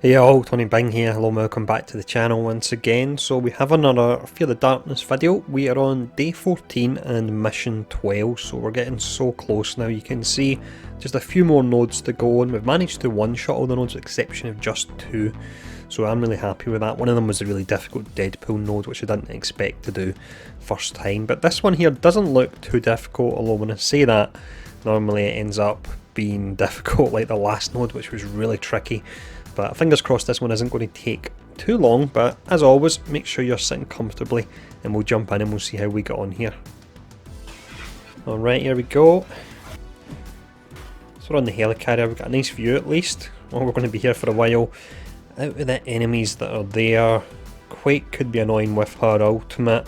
Hey all, Tony Bing here, hello and welcome back to the channel once again. So we have another Fear the Darkness video. We are on day 14 and mission 12, so we're getting so close now. You can see just a few more nodes to go and we've managed to one-shot all the nodes with the exception of just two. So I'm really happy with that. One of them was a really difficult Deadpool node which I didn't expect to do first time. But this one here doesn't look too difficult, although when I say that, normally it ends up being difficult like the last node which was really tricky. But fingers crossed this one isn't going to take too long, but as always, make sure you're sitting comfortably and we'll jump in and we'll see how we get on here. Alright, here we go. So we're on the helicarrier, we've got a nice view at least. Well, we're going to be here for a while. Out of the enemies that are there, Quake could be annoying with her ultimate.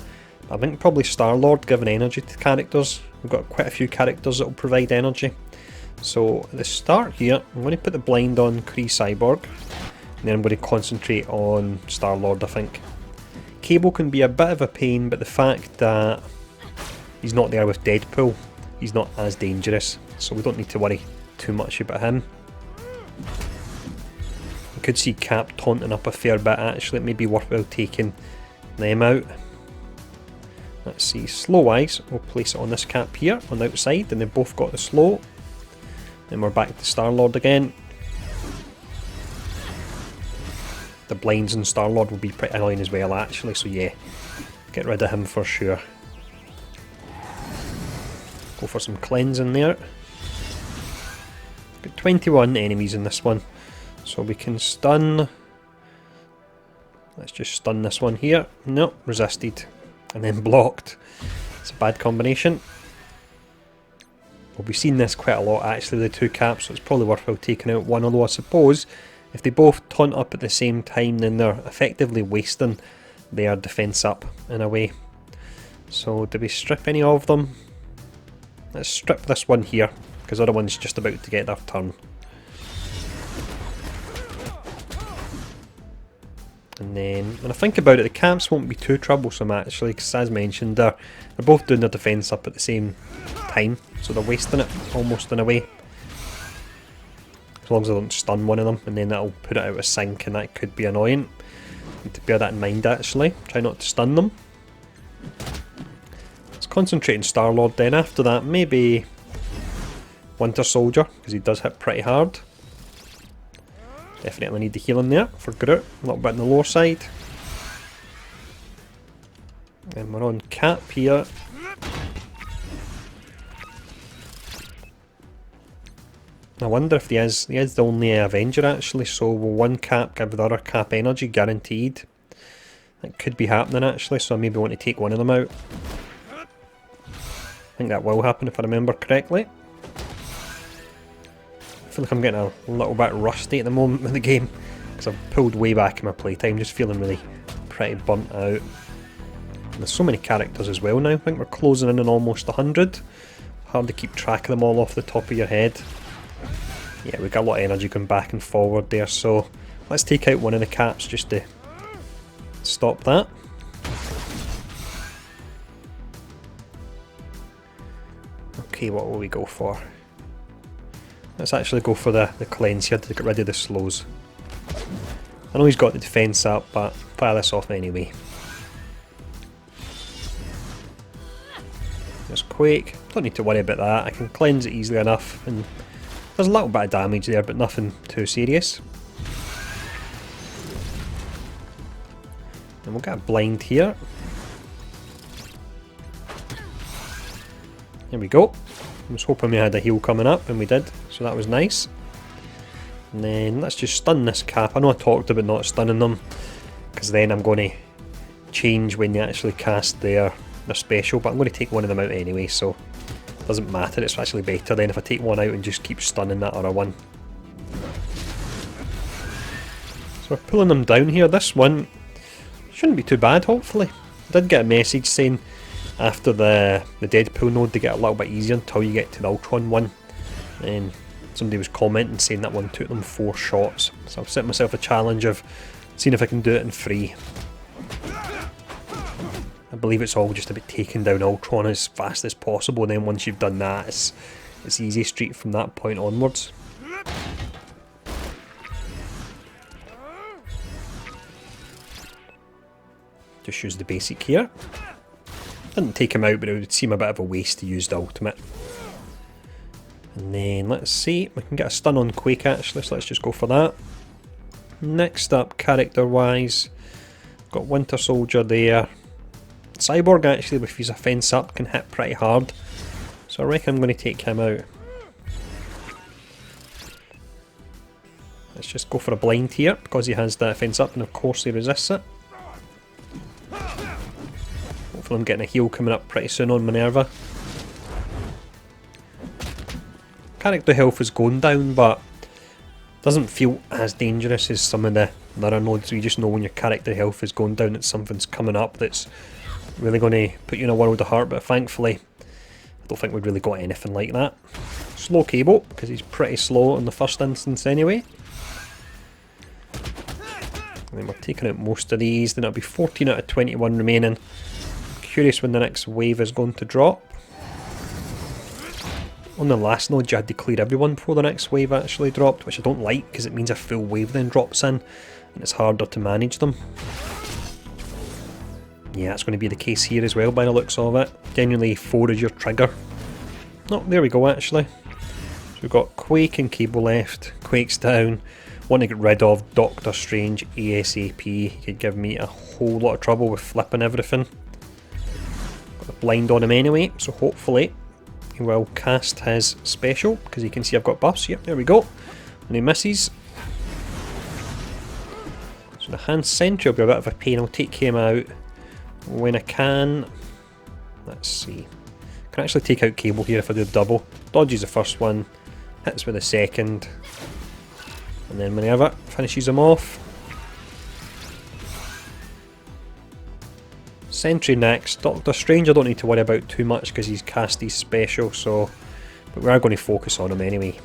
I think probably Star-Lord giving energy to characters. We've got quite a few characters that will provide energy. So at the start here, I'm going to put the blind on Kree Cyborg, and then I'm going to concentrate on Star-Lord, I think. Cable can be a bit of a pain, but the fact that he's not there with Deadpool, he's not as dangerous, so we don't need to worry too much about him. You could see Cap taunting up a fair bit actually, it may be worthwhile taking them out. Let's see, slow-wise, we'll place it on this Cap here, on the outside, and they've both got the slow. Then we're back to Star-Lord again. The blinds and Star-Lord will be pretty annoying as well actually, so yeah, get rid of him for sure. Go for some cleansing there. Got 21 enemies in this one, so we can stun. Let's just stun this one here. Nope, resisted. And then blocked. It's a bad combination. Well, we've seen this quite a lot actually, the two Caps, so it's probably worthwhile taking out one, although I suppose if they both taunt up at the same time then they're effectively wasting their defence up in a way. So do we strip any of them? Let's strip this one here, because the other one's just about to get their turn. And then, when I think about it, the Caps won't be too troublesome actually, because as mentioned, they're both doing their defence up at the same time, so they're wasting it almost in a way. As long as I don't stun one of them, and then that'll put it out of sync, and that could be annoying. Need to bear that in mind actually, try not to stun them. Let's concentrate on Star-Lord then, after that maybe Winter Soldier, because he does hit pretty hard. Definitely need the healing there for Groot, a little bit on the lower side. And we're on Cap here. I wonder if he is the only Avenger actually, so will one Cap give the other Cap energy guaranteed? That could be happening actually, so I maybe want to take one of them out. I think that will happen if I remember correctly. I feel like I'm getting a little bit rusty at the moment with the game, because I've pulled way back in my playtime, just feeling really pretty burnt out. And there's so many characters as well now, I think we're closing in on almost 100. Hard to keep track of them all off the top of your head. Yeah, we've got a lot of energy going back and forward there, so let's take out one of the Caps just to stop that. Okay, what will we go for? Let's actually go for the cleanse here to get rid of the slows. I know he's got the defence up, but fire this off anyway. There's Quake, don't need to worry about that, I can cleanse it easily enough, and there's a little bit of damage there, but nothing too serious. And we'll get a blind here. There we go. I was hoping we had a heal coming up, and we did, so that was nice. And then let's just stun this Cap. I know I talked about not stunning them, because then I'm going to change when they actually cast their special, but I'm going to take one of them out anyway, so it doesn't matter. It's actually better then if I take one out and just keep stunning that other one. So we're pulling them down here. This one shouldn't be too bad, hopefully. I did get a message saying after the Deadpool node they get a little bit easier until you get to the Ultron one, and somebody was commenting saying that one took them 4 shots, so I've set myself a challenge of seeing if I can do it in 3. I believe it's all just about taking down Ultron as fast as possible, and then once you've done that it's easy street from that point onwards. Just use the basic here. Didn't take him out, but it would seem a bit of a waste to use the ultimate. And then let's see, we can get a stun on Quake actually, so let's just go for that. Next up, character wise, got Winter Soldier there. Cyborg actually, with his offense up, can hit pretty hard, so I reckon I'm going to take him out. Let's just go for a blind here, because he has the offense up and of course he resists it. Hopefully I'm getting a heal coming up pretty soon on Minerva. Character health is going down, but doesn't feel as dangerous as some of the other nodes. You just know when your character health is going down that something's coming up that's really going to put you in a world of hurt, but thankfully I don't think we've really got anything like that. Slow Cable, because he's pretty slow in the first instance anyway. And then we're taking out most of these, then it'll be 14 out of 21 remaining. Curious when the next wave is going to drop. On the last node you had to clear everyone before the next wave actually dropped, which I don't like because it means a full wave then drops in and it's harder to manage them. Yeah, that's going to be the case here as well by the looks of it. Genuinely 4 is your trigger. Oh, there we go actually. So we've got Quake and Cable left. Quake's down. Want to get rid of Doctor Strange ASAP. He could give me a whole lot of trouble with flipping everything. Got the blind on him anyway, so hopefully he will cast his special, because you can see I've got buffs. Yep, there we go. And he misses. So the hand sentry will be a bit of a pain. I'll take him out when I can. Let's see. I can actually take out Cable here if I do double. Dodges the first one, hits with the second, and then Minerva finishes him off. Sentry next. Doctor Strange I don't need to worry about too much because he's cast his special, so but we are going to focus on him anyway.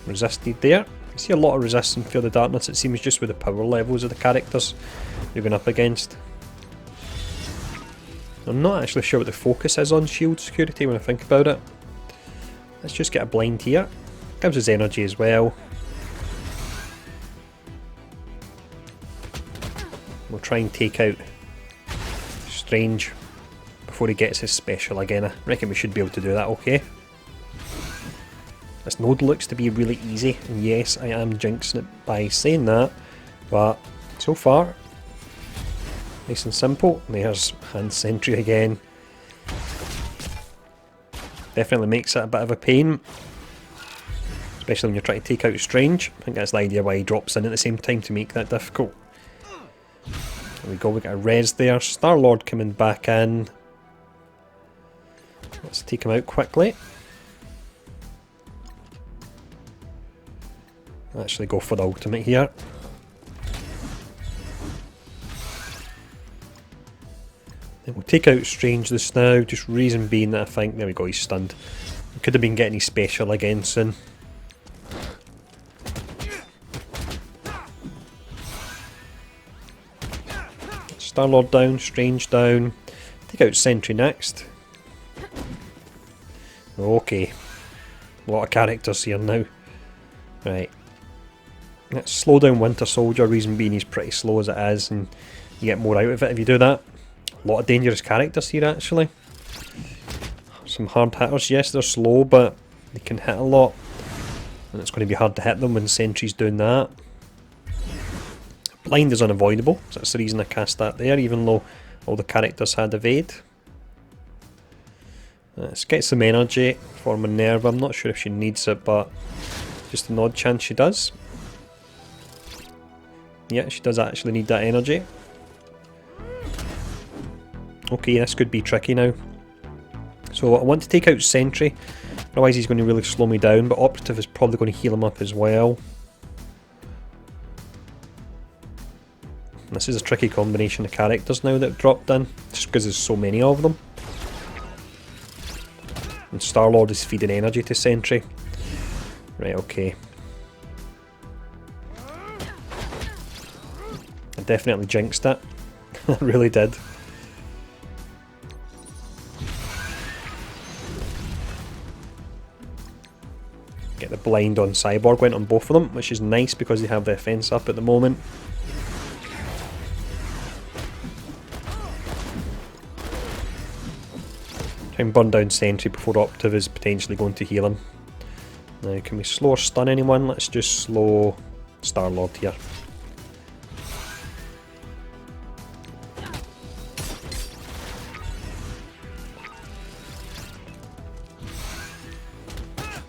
Resisted there. You see a lot of resist in Fear the Darkness, it seems, just with the power levels of the characters you're going up against. I'm not actually sure what the focus is on shield security when I think about it. Let's just get a blind here. Gives us energy as well. We'll try and take out Strange before he gets his special again. I reckon we should be able to do that okay. This node looks to be really easy, and yes, I am jinxing it by saying that, but so far, nice and simple. There's hand sentry again. Definitely makes it a bit of a pain, especially when you're trying to take out Strange. I think that's the idea why he drops in at the same time, to make that difficult. There we go, we got a res there. Star-Lord coming back in. Let's take him out quickly. Actually go for the ultimate here. Then we'll take out Strange this now, just reason being that I think, there we go, he's stunned. He could have been getting his special again soon. Star-Lord down, Strange down. Take out Sentry next. Okay. A lot of characters here now. Right. Let's slow down Winter Soldier, reason being he's pretty slow as it is, and you get more out of it if you do that. A lot of dangerous characters here actually. Some hard hitters, yes they're slow, but they can hit a lot. And it's going to be hard to hit them when Sentry's doing that. Blind is unavoidable, so that's the reason I cast that there, even though all the characters had evade. Let's get some energy for Minerva. I'm not sure if she needs it, but just an odd chance she does. Yeah, she does actually need that energy. Okay, this could be tricky now. So I want to take out Sentry, otherwise he's going to really slow me down, but Operative is probably going to heal him up as well. This is a tricky combination of characters now that have dropped in, just because there's so many of them. And Star-Lord is feeding energy to Sentry. Right, okay. I definitely jinxed it. I really did. Get the blind on Cyborg, went on both of them, which is nice because they have the offense up at the moment. Try and burn down Sentry before Operative is potentially going to heal him. Now, can we slow or stun anyone? Let's just slow Star-Lord here.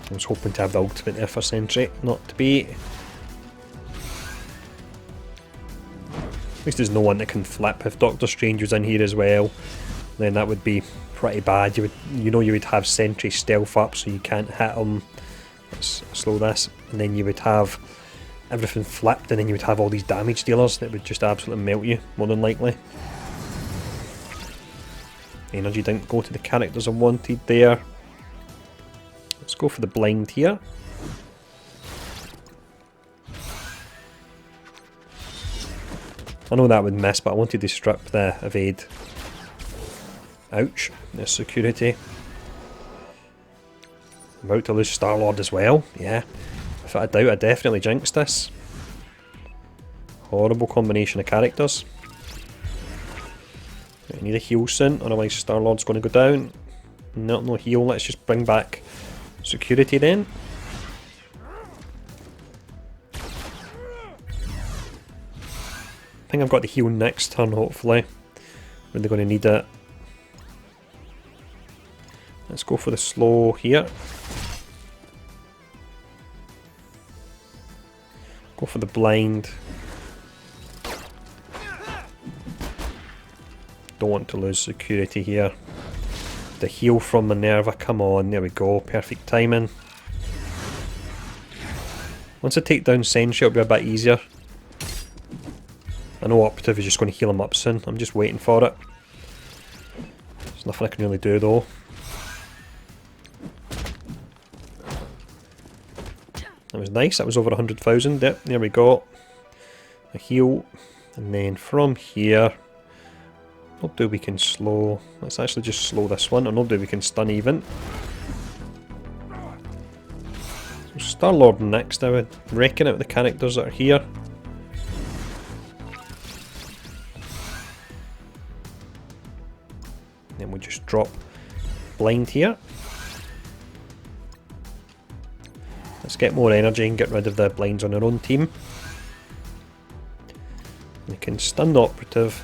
I was hoping to have the ultimate there for Sentry, not to be. At least there's no one that can flip. If Doctor Strange was in here as well, then that would be pretty bad. You would have Sentry stealth up so you can't hit him. Let's slow this, and then you would have everything flipped, and then you would have all these damage dealers that would just absolutely melt you, more than likely. Energy didn't go to the characters I wanted there. Let's go for the blind here. I know that would miss, but I wanted to strip the evade. Ouch, there's security. I'm about to lose Star-Lord as well, yeah. Without a doubt, I definitely jinxed this. Horrible combination of characters. I need a heal soon, otherwise Star-Lord's going to go down. No heal, let's just bring back security then. I think I've got the heal next turn, hopefully. Really going to need it. Let's go for the slow here. Go for the blind. Don't want to lose security here. The heal from Minerva, come on, there we go, perfect timing. Once I take down Sentry, it'll be a bit easier. I know Operative is just going to heal him up soon, I'm just waiting for it. There's nothing I can really do though. That was nice, that was over 100,000, yep, there we go. A heal, and then from here, no do we can slow, let's actually just slow this one, or no do we can stun even. So Star-Lord next, I would reckon, out the characters that are here. Then we'll just drop blind here. Let's get more energy and get rid of the blinds on our own team. We can stun the Operative.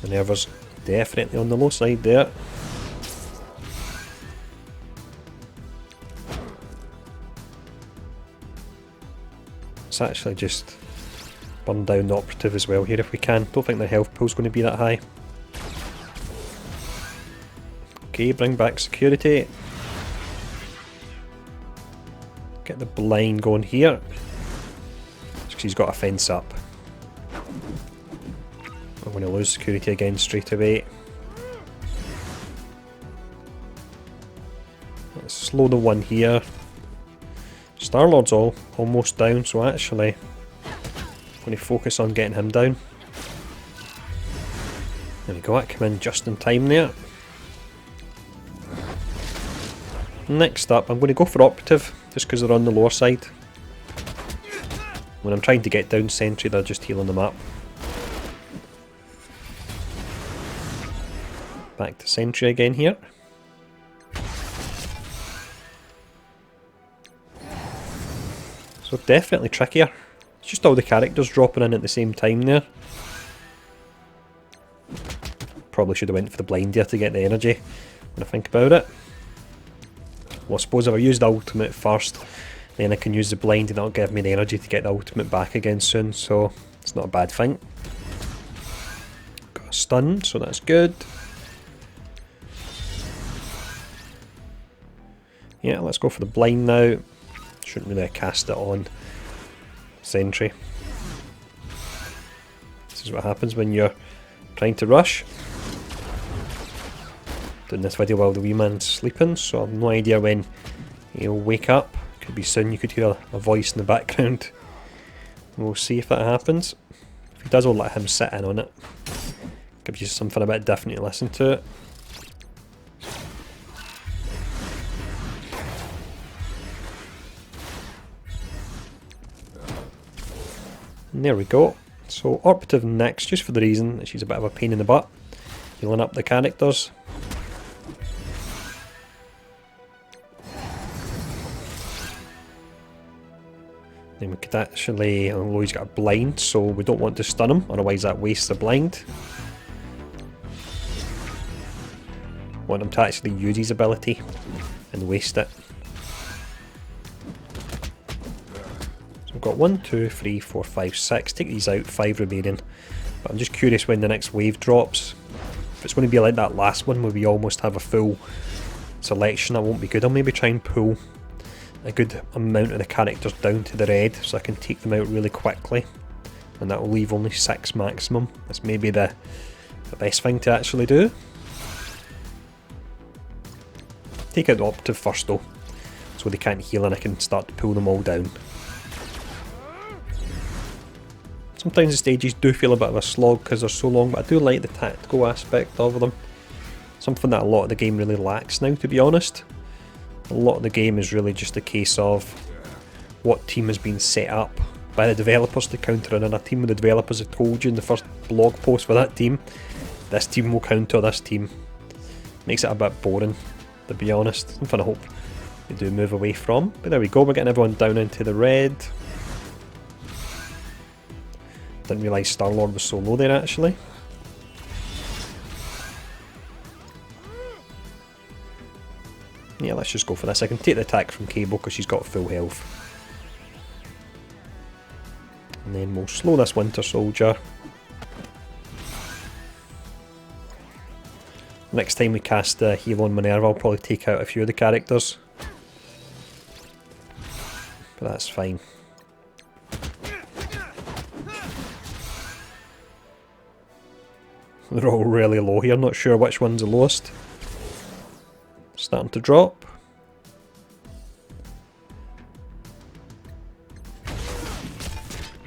Minerva's definitely on the low side there. Let's actually just burn down the Operative as well here if we can. Don't think the health pool's going to be that high. Okay, bring back security. Get the blind going here. Just because he's got a fence up. I'm going to lose security again straight away. Let's slow the one here. Star-Lord's almost down, so actually I'm going to focus on getting him down. There we go, that came in just in time there. Next up, I'm going to go for Operative, just because they're on the lower side. When I'm trying to get down Sentry, they're just healing them up. Back to Sentry again here. So definitely trickier. It's just all the characters dropping in at the same time there. Probably should have went for the blind here to get the energy when I think about it. Well, I suppose if I use the ultimate first, then I can use the blind and that'll give me the energy to get the ultimate back again soon, so it's not a bad thing. Got a stun, so that's good. Yeah, let's go for the blind now. Shouldn't really cast it on Sentry. This is what happens when you're trying to rush. Doing this video while the wee man's sleeping, so I've no idea when he'll wake up. Could be soon, you could hear a voice in the background. We'll see if that happens. If he does, I'll let him sit in on it. Gives you something a bit different to listen to it. And there we go. So Operative next, just for the reason that she's a bit of a pain in the butt, healing up the characters. Then we could actually, although he's got a blind, so we don't want to stun him, otherwise that wastes the blind. Want him to actually use his ability and waste it. So we've got 1, 2, 3, 4, 5, 6. Take these out, 5 remaining. But I'm just curious when the next wave drops. If it's going to be like that last one where we almost have a full selection, that won't be good. I'll maybe try and pull a good amount of the characters down to the red so I can take them out really quickly. And that will leave only 6 maximum. That's maybe the best thing to actually do. Take out the Operative first though, so they can't heal and I can start to pull them all down. Sometimes the stages do feel a bit of a slog because they're so long, but I do like the tactical aspect of them. Something that a lot of the game really lacks now, to be honest. A lot of the game is really just a case of what team has been set up by the developers to counter another team. The developers have told you in the first blog post for that team, this team will counter this team. Makes it a bit boring, to be honest. Something I hope they do move away from. But there we go, we're getting everyone down into the red. Didn't realise Star-Lord was so low there actually. Yeah, let's just go for this. I can take the attack from Cable because she's got full health. And then we'll slow this Winter Soldier. Next time we cast Heal on Minerva, I'll probably take out a few of the characters. But that's fine. They're all really low here, not sure which one's the lowest. Starting to drop.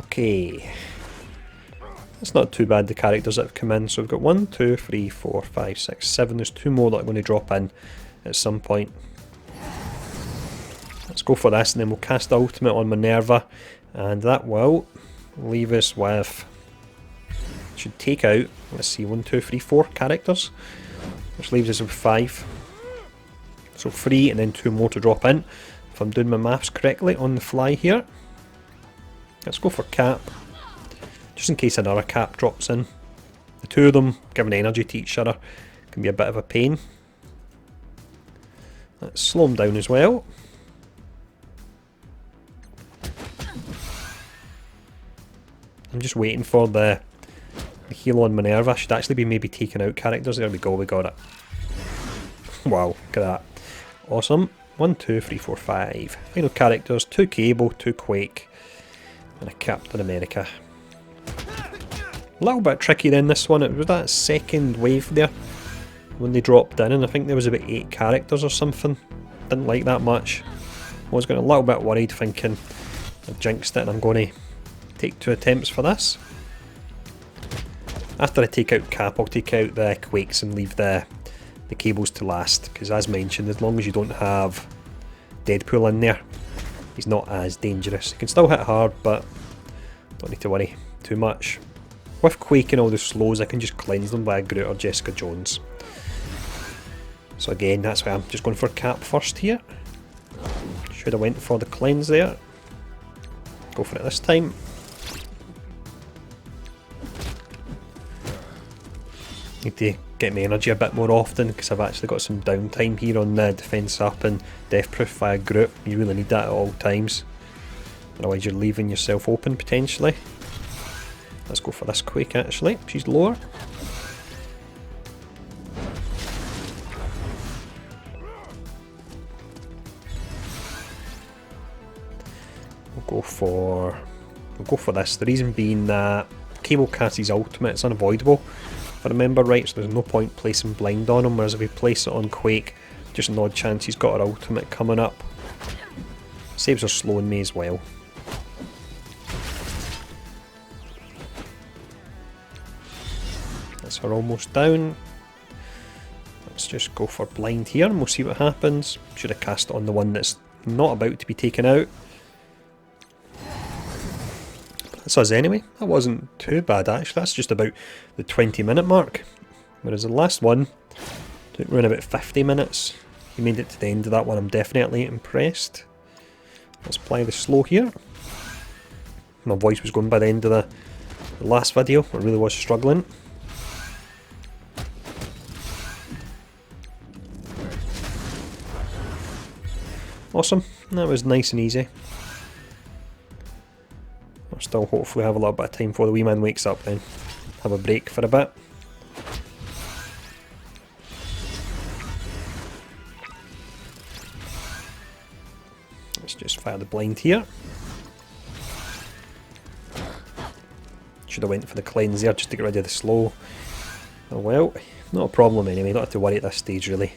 Okay. It's not too bad, the characters that have come in. So we've got 1, 2, 3, 4, 5, 6, 7. There's 2 more that are going to drop in at some point. Let's go for this and then we'll cast the ultimate on Minerva. And that will leave us with... should take out, let's see, 1, 2, 3, 4 characters. Which leaves us with 5. So 3 and then 2 more to drop in. If I'm doing my maths correctly on the fly here. Let's go for Cap. Just in case another Cap drops in. The 2 of them giving energy to each other can be a bit of a pain. Let's slow them down as well. I'm just waiting for the heal on Minerva. Should actually be maybe taking out characters. There we go, we got it. Wow, look at that. Awesome. 1, 2, 3, 4, 5. Final characters, 2 Cable, 2 Quake, and a Captain America. A little bit tricky then this one. It was that second wave there when they dropped in, and I think there was about 8 characters or something. Didn't like that much. I was getting a little bit worried thinking I've jinxed it and I'm going to take 2 attempts for this. After I take out Cap, I'll take out the Quakes and leave the Cables to last, because as mentioned, as long as you don't have Deadpool in there, he's not as dangerous. He can still hit hard, but don't need to worry too much. With Quake and all the slows, I can just cleanse them by Groot or Jessica Jones. So again, that's why I'm just going for Cap first here. Should have went for the cleanse there. Go for it this time. Need to get my energy a bit more often because I've actually got some downtime here on the defense up and death proof via Groot. You really need that at all times, otherwise you're leaving yourself open potentially. Let's go for this Quake actually, she's lower. We'll go for this. The reason being that Cable casts his ultimate, it's unavoidable. If I remember right, so there's no point placing blind on him, whereas if we place it on Quake, just an odd chance he's got our ultimate coming up. Saves her slowing me as well. That's her almost down. Let's just go for blind here and we'll see what happens. Should have cast it on the one that's not about to be taken out. That's us anyway. That wasn't too bad actually. That's just about the 20-minute mark. Whereas the last one took around about 50 minutes. You made it to the end of that one. I'm definitely impressed. Let's apply the slow here. My voice was going by the end of the last video. I really was struggling. Awesome. That was nice and easy. I'll still hopefully have a little bit of time before the wee man wakes up then. Have a break for a bit. Let's just fire the blind here. Should have went for the cleanse there just to get rid of the slow. Oh well, not a problem anyway, don't have to worry at this stage really.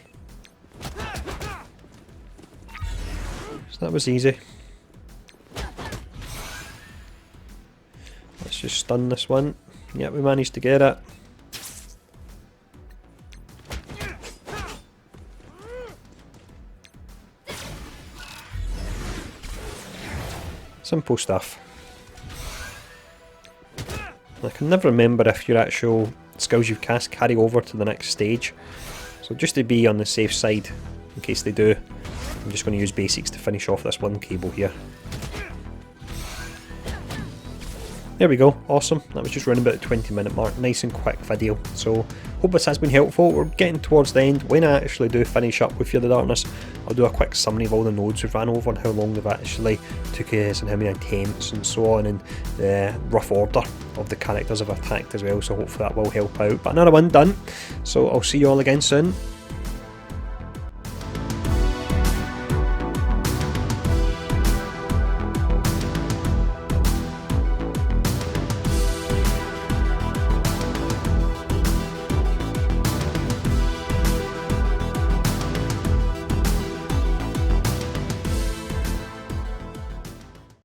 So that was easy. Let's just stun this one. Yep, we managed to get it. Simple stuff. I can never remember if your actual skills you've cast carry over to the next stage. So just to be on the safe side, in case they do, I'm just going to use basics to finish off this one cable here. There we go, awesome. That was just around about the 20-minute mark, nice and quick video. So hope this has been helpful. We're getting towards the end. When I actually do finish up with Fear the Darkness, I'll do a quick summary of all the nodes we've ran over and how long they've actually took us and how many attempts and so on, and the rough order of the characters I've attacked as well. So hopefully that will help out. But another one done. So I'll see you all again soon.